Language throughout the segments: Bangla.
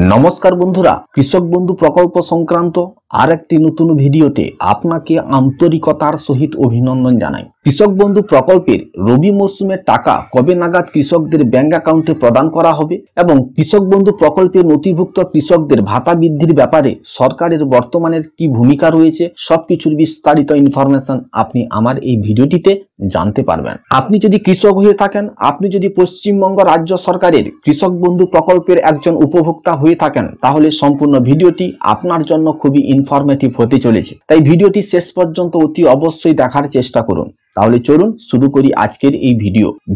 नमस्कार बंधुरा कृषक बंधु प्रकल्प संक्रांत आरेकटी नतून भिडियोते आपनाके आंतरिकतार सहित अभिनंदन जानाई। कृषक बंधु प्रकल्पेर रबि मौसुमेर टाका कबे नागाद कृषकदेर बैंक अ্যাকাউন্টে प्रदान करा होबे एबं कृषक बंधु प्रकल्पे नथिभुक्त कृषकदेर भाता बृद्धिर ब्यापारे सरकारेर बर्तमानेर की भूमिका रयेछे सबकिछुर विस्तारित इनफरमेशन आपनि आमार एई भिडियोटिते जानते पारबेन। आपनि जदि कृषक हये थाकेन, आपनि जदि पश्चिमबंग राज्य सरकारेर कृषक बंधु प्रकल्पेर एकजन उपभोक्ता हये थाकेन ताहले सम्पूर्ण भिडियोटी आपनार जन्य खुबই इनफरमेटिव होते चलेছে। তাই ভিডিওটি শেষ পর্যন্ত অতি অবশ্যই দেখার চেষ্টা করুন। তাহলে চলুন শুরু করি আজকের এই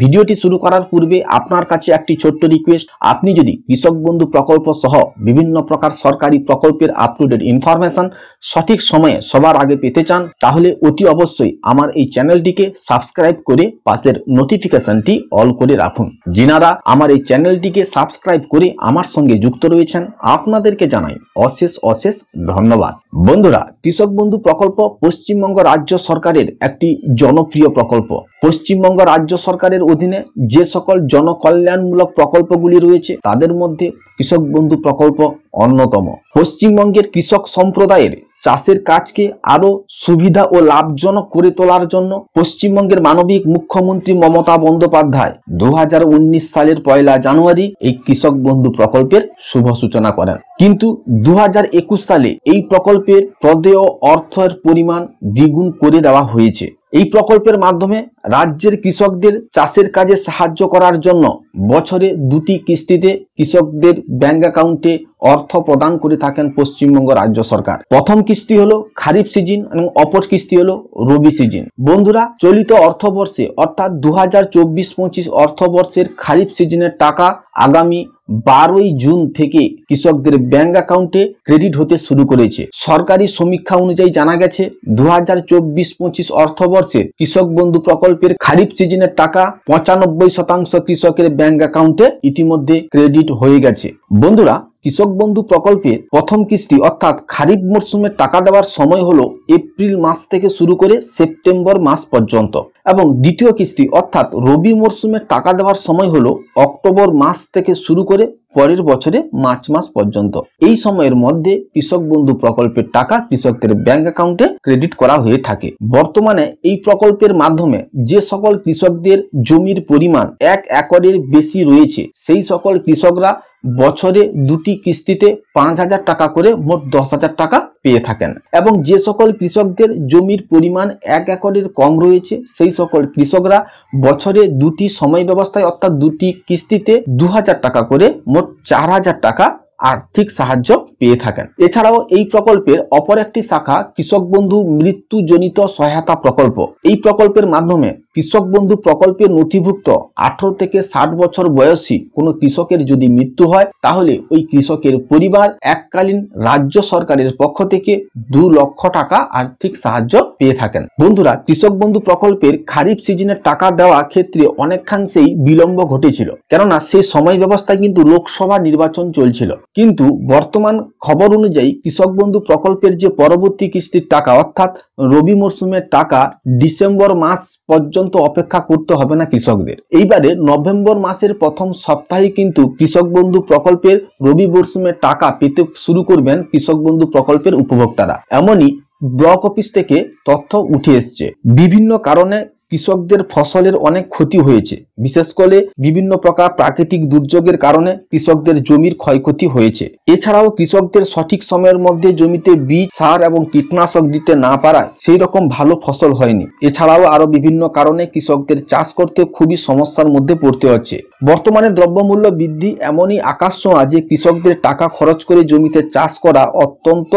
ভিডিওটি শুরু করার পূর্বে আপনার কাছে একটি ছোট্ট রিকোয়েস্ট, আপনি যদি কৃষক বন্ধু প্রকল্প সহ বিভিন্ন প্রকার সরকারি প্রকল্পের আপ টু ডেট ইনফরমেশন সঠিক সময়ে সবার আগে পেতে চান তাহলে অতি অবশ্যই আমার এই চ্যানেলটিকে সাবস্ক্রাইব করে পাশের নোটিফিকেশনটি অল করে রাখুন। যিনারা আমার এই চ্যানেলটিকে সাবস্ক্রাইব করে আমার সঙ্গে যুক্ত রয়েছেন আপনাদেরকে জানাই অশেষ অশেষ ধন্যবাদ। বন্ধুরা, কৃষক বন্ধু প্রকল্প পশ্চিমবঙ্গ রাজ্য সরকারের একটি জনপ্রিয় প্রকল্প। পশ্চিমবঙ্গ রাজ্য সরকারের অধীনে যে সকল জনকল্যাণমূলক প্রকল্পগুলি রয়েছে তাদের মধ্যে কৃষক বন্ধু প্রকল্প অন্যতম। পশ্চিমবঙ্গের কৃষক সম্প্রদায়ের চাষের কাজকে আরো সুবিধা ও লাভজনক করে তোলার জন্য পশ্চিমবঙ্গের মানবিক মুখ্যমন্ত্রী মমতা বন্দ্যোপাধ্যায় 2019 সালের 1 জানুয়ারি এই কৃষক বন্ধু প্রকল্পের শুভ সূচনা করেন। কিন্তু 2021 সালে এই প্রকল্পের প্রদেয় অর্থের পরিমাণ দ্বিগুণ করে দেওয়া হয়েছে। এই প্রকল্পের মাধ্যমে রাজ্যের কৃষকদের চাষের কাজে সাহায্য করার জন্য বছরে 2টি কিস্তিতে কৃষকদের ব্যাংক অ্যাকাউন্টে অর্থ প্রদান করে থাকেন পশ্চিমবঙ্গ রাজ্য সরকার। প্রথম কিস্তি হলো খারিফ সিজন এবং অপর কিস্তি হলো রবি সিজন। বন্ধুরা, চলিত অর্থবর্ষে অর্থাৎ 2024-25 অর্থবর্ষের খারিফ সিজনের টাকা আগামী 12 জুন থেকে কৃষকদের ব্যাংক অ্যাকাউন্টে ক্রেডিট হতে শুরু করেছে। সরকারি সমীক্ষা অনুযায়ী জানা গেছে 2024-25 অর্থবর্ষে কৃষক বন্ধু প্রকল্পের খারিফ সিজনের টাকা 95% কৃষকের ব্যাংক অ্যাকাউন্টে ইতিমধ্যে ক্রেডিট হয়ে গেছে। বন্ধুরা, কৃষক বন্ধু প্রকল্পের প্রথম কিস্তি অর্থাৎ খারিফ মরশুমে টাকা দেওয়ার সময় হলো এপ্রিল মাস থেকে শুরু করে সেপ্টেম্বর মাস পর্যন্ত এবং দ্বিতীয় কিস্তি অর্থাৎ রবি মরশুমে টাকা দেওয়ার সময় হলো অক্টোবর মাস থেকে শুরু করে পরের বছরে মার্চ মাস পর্যন্ত। এই সময়ের মধ্যে কৃষক বন্ধু প্রকল্পের টাকা কৃষকদের ব্যাংক অ্যাকাউন্টে ক্রেডিট করা হয়ে থাকে। বর্তমানে এই প্রকল্পের মাধ্যমে যে সকল কৃষকদের জমির পরিমাণ 1 একরের বেশি রয়েছে সেই সকল কৃষকরা বছরে 2টি কিস্তিতে 5,000 টাকা করে মোট 10,000 টাকা পেয়ে থাকেন এবং যে সকল কৃষকদের জমির পরিমাণ 1 একরের কম রয়েছে সেই সকল কৃষকরা বছরে 2টি সময় ব্যবস্থায় অর্থাৎ 2টি কিস্তিতে 2,000 টাকা করে মোট 4,000 টাকা আর্থিক সাহায্য পেয়ে থাকেন। এছাড়াও এই প্রকল্পের অপর একটি শাখা কৃষক বন্ধু মৃত্যুজনিত সহায়তা প্রকল্প। এই প্রকল্পের মাধ্যমে কৃষক বন্ধু প্রকল্পের নথিভুক্ত 18 থেকে 60 বছর বয়সী কোনো কৃষকের যদি মৃত্যু হয় তাহলে ওই কৃষকের পরিবার এককালীন রাজ্য সরকারের পক্ষ থেকে 2 লক্ষ টাকা আর্থিক সাহায্য পেয়ে থাকেন। বন্ধুরা, কৃষক বন্ধু প্রকল্পের খারিফ সিজনের টাকা দেওয়া ক্ষেত্রে অনেকাংশেই বিলম্ব ঘটেছিল, কেননা সেই সময় ব্যবস্থায় কিন্তু লোকসভা নির্বাচন চলছিল। কিন্তু বর্তমান খবর অনুযায়ী কৃষক বন্ধু প্রকল্পের যে পরবর্তী কিস্তির টাকা অর্থাৎ রবি মরশুমের টাকা ডিসেম্বর মাস পর্যন্ত অপেক্ষা করতে হবে না কৃষকদের। এইবারে নভেম্বর মাসের প্রথম সপ্তাহে কিন্তু কৃষক বন্ধু প্রকল্পের রবি মরশুমের টাকা পেতে শুরু করবেন কৃষক বন্ধু প্রকল্পের উপভোক্তারা। এমনই ব্লক অফিস থেকে তথ্য উঠে এসছে। বিভিন্ন কারণে কৃষকদের ফসলের অনেক ক্ষতি হয়েছে, বিশেষ করে বিভিন্ন প্রকার প্রাকৃতিক দুর্যোগের কারণে কৃষকদের জমির ক্ষয়ক্ষতি হয়েছে। এছাড়াও কৃষকদের সঠিক সময়ের মধ্যে জমিতে বীজ, সার এবং কীটনাশক দিতে না পারায় সেই রকম ভালো ফসল হয়নি। এছাড়াও আরো বিভিন্ন কারণে কৃষকদের চাষ করতে খুবই সমস্যার মধ্যে পড়তে হচ্ছে। বর্তমানে দ্রব্যমূল্য বৃদ্ধি এমনই আকাশছোঁয়া যে কৃষকদের টাকা খরচ করে জমিতে চাষ করা অত্যন্ত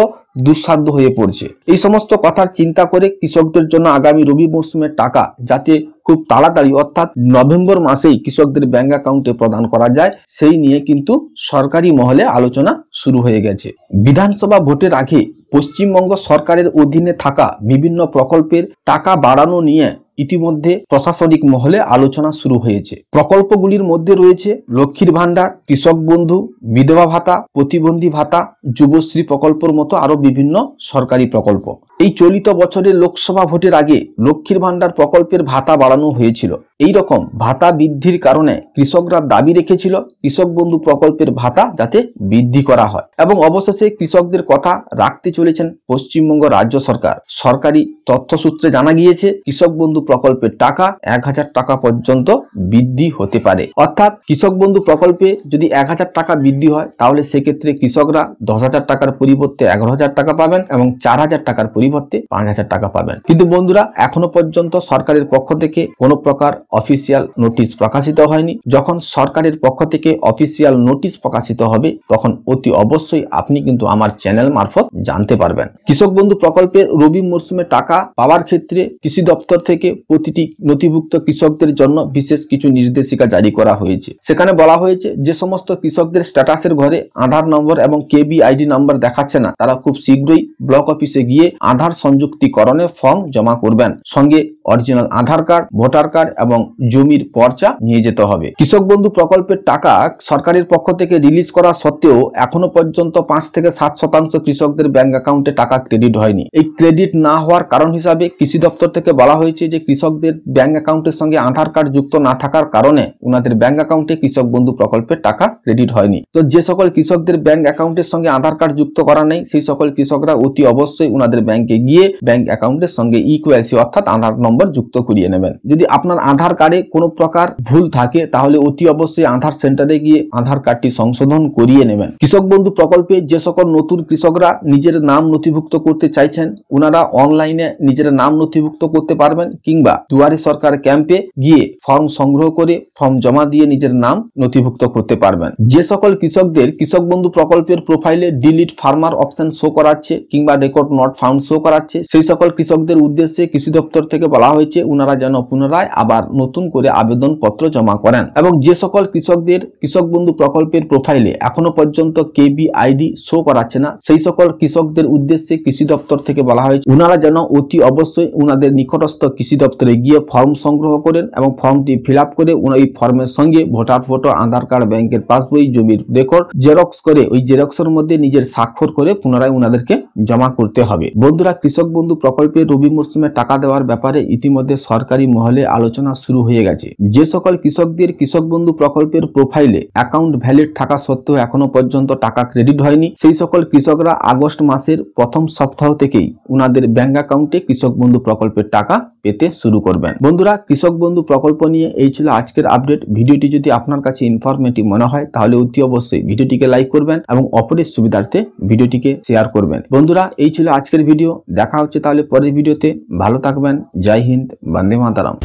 দুঃসাধ্য হয়ে পড়ছে। এই সমস্ত কথার চিন্তা করে কৃষকদের জন্য আগামী রবি মরশুমের টাকা যাতে খুব তাড়াতাড়ি অর্থাৎ নভেম্বর মাসেই কৃষকদের ব্যাংক অ্যাকাউন্টে প্রদান করা যায় সেই নিয়ে কিন্তু সরকারি মহলে আলোচনা শুরু হয়ে গেছে। বিধানসভা ভোটের আগে পশ্চিমবঙ্গ সরকারের অধীনে থাকা বিভিন্ন প্রকল্পের টাকা বাড়ানো নিয়ে ইতিমধ্যে প্রশাসনিক মহলে আলোচনা শুরু হয়েছে। প্রকল্পগুলির মধ্যে রয়েছে লক্ষ্মীর ভান্ডার, কৃষক বন্ধু, বিধবা ভাতা, প্রতিবন্ধী ভাতা, যুবশ্রী প্রকল্পের মতো আরো বিভিন্ন সরকারি প্রকল্প। এই চলিত বছরের লোকসভা ভোটের আগে লক্ষ্মীর ভান্ডার প্রকল্পের ভাতা বাড়ানো হয়েছিল। এই রকম ভাতা বৃদ্ধির কারণে কৃষকরা দাবি রেখেছিল কৃষক বন্ধু প্রকল্পের ভাতা যাতে বৃদ্ধি করা হয়, এবং অবশেষে কৃষকদের কথা রাখতে চলেছেন পশ্চিমবঙ্গ রাজ্য সরকার। সরকারি তথ্যসূত্রে জানা গিয়েছে কৃষক বন্ধু প্রকল্পের টাকা 1000 টাকা পর্যন্ত বৃদ্ধি হতে পারে। অর্থাৎ কৃষক বন্ধু প্রকল্পে যদি 1000 টাকা বৃদ্ধি হয় তাহলে সেক্ষেত্রে কৃষকরা 10,000 টাকার পরিবর্তে 11,000 টাকা পাবেন এবং 4,000 টাকার পরিবর্তে 5,000 টাকা পাবেন। কিন্তু বন্ধুরা, এখনো পর্যন্ত সরকারের পক্ষ থেকে কোনো প্রকার অফিসিয়াল নোটিশ প্রকাশিত হয়নি। যখন সরকারের পক্ষ থেকে অফিসিয়াল নোটিশ প্রকাশিত হবে তখন অতি অবশ্যই আপনি কিন্তু আমার চ্যানেল মারফত জানতে পারবেন। কৃষক বন্ধু প্রকল্পের রবি মরশুমে টাকা পাওয়ার ক্ষেত্রে কৃষি দপ্তর থেকে প্রতিটি নথিভুক্ত কৃষকদের জন্য বিশেষ কিছু নির্দেশিকা জারি করা হয়েছে। সেখানে বলা হয়েছে যে সমস্ত কৃষকদের স্ট্যাটাসের ঘরে আধার নম্বর এবং কেবিআইডি নাম্বার দেখাচ্ছে না তারা খুব শীঘ্রই ব্লক অফিসে গিয়ে আধার সংযুক্তিকরণের ফর্ম জমা করবেন। সঙ্গে অরিজিনাল আধার কার্ড, ভোটার কার্ড এবং জমির পর্চা নিয়ে যেতে হবে। কৃষক বন্ধু প্রকল্পের টাকা সরকারের পক্ষ থেকে রিলিজ করা সত্ত্বেও এখনো পর্যন্ত 5 থেকে 7% কৃষকদের ব্যাংক অ্যাকাউন্টে টাকা ক্রেডিট হয়নি। এই ক্রেডিট না হওয়ার কারণ হিসাবে কৃষি দপ্তর থেকে বলা হয়েছে যে কৃষকদের ব্যাংক অ্যাকাউন্টের সঙ্গে আধার কার্ড যুক্ত না থাকার কারণে ওনাদের ব্যাংক অ্যাকাউন্টে কৃষক বন্ধু প্রকল্পের টাকা ক্রেডিট হয়নি। তো যে সকল কৃষকদের ব্যাংক অ্যাকাউন্টের সঙ্গে আধার কার্ড যুক্ত করা নেই সেই সকল কৃষকরা অতি অবশ্যই ওনাদের ব্যাংকে গিয়ে ব্যাংক অ্যাকাউন্টের সঙ্গে ইকেওয়াইসি অর্থাৎ আধার নম্বর যুক্ত করিয়ে নেবেন। যদি আপনার আধার কার্ডে কোনো প্রকার ভুল থাকে তাহলে অতি অবশ্যই আধার সেন্টারে গিয়ে আধার কার্ডটি সংশোধন করিয়ে নেবেন। কৃষক বন্ধু প্রকল্পে যে সকল নতুন কৃষকরা নিজের নাম নথিভুক্ত করতে চাইছেন ওনারা অনলাইনে নিজের নাম নথিভুক্ত করতে পারবেন, কিংবা দুয়ারে সরকার ক্যাম্পে গিয়ে ফর্ম সংগ্রহ করে ফর্ম জমা দিয়ে নিজের নাম নথিভুক্ত করতে পারবেন। যে সকল কৃষকদের কৃষক বন্ধু প্রকল্পের প্রোফাইলে ডিলিট ফার্মার অপশন শো করাচ্ছে কিংবা রেকর্ড নট ফাউন্ড শো করাচ্ছে সেই সকল কৃষকদের উদ্দেশ্যে কৃষি দপ্তর থেকে বলা হয়েছে ওনারা যেন পুনরায় আবার নতুন করে আবেদনপত্র জমা করেন। এবং যে সকল কৃষকদের কৃষক বন্ধু প্রকল্পের প্রোফাইলে এখনো পর্যন্ত কেবিআইডি শো করাচ্ছে না সেই সকল কৃষকদের উদ্দেশ্যে কৃষি দপ্তর থেকে বলা হয়েছে ওনারা যেন অতি অবশ্যই ওনাদের নিকটস্থ কৃষি দপ্তরে গিয়ে ফর্ম সংগ্রহ করেন এবং ফর্মটি ফিল আপ করে ওই ফর্মের সঙ্গে ভোটার ফটো, আধার কার্ড, ব্যাংকের পাসবই, জমির রেকর্ড জেরক্স করে ওই জেরক্সের মধ্যে নিজের স্বাক্ষর করে পুনরায় ওনাদেরকে জমা করতে হবে। বন্ধুরা, কৃষক বন্ধু প্রকল্পে রবি মরশুমে টাকা দেওয়ার ব্যাপারে ইতিমধ্যে সরকারি মহলে আলোচনা শুরু হয়ে গেছে। যে সকল কৃষকদের কৃষক বন্ধু প্রকল্পের প্রোফাইলে অ্যাকাউন্ট ভ্যালিড থাকা সত্ত্বেও এখনো পর্যন্ত টাকা ক্রেডিট হয়নি সেই সকল কৃষকরা আগস্ট মাসের প্রথম সপ্তাহ থেকেই ওনাদের ব্যাংক অ্যাকাউন্টে কৃষক বন্ধু প্রকল্পের টাকা পেতে শুরু করবেন। বন্ধুরা, কৃষক বন্ধু প্রকল্প নিয়ে এই ছিল আজকের আপডেট। ভিডিওটি যদি আপনার কাছে ইনফরমেটিভ মনে হয় তাহলে অতি অবশ্যই ভিডিওটিকে লাইক করবেন এবং অপরের সুবিধার্থে ভিডিওটিকে শেয়ার করবেন। বন্ধুরা, এই ছিল আজকের ভিডিও। দেখা হচ্ছে তাহলে পরের ভিডিওতে। ভালো থাকবেন। জয় হিন্দ, বন্দে মাতরম।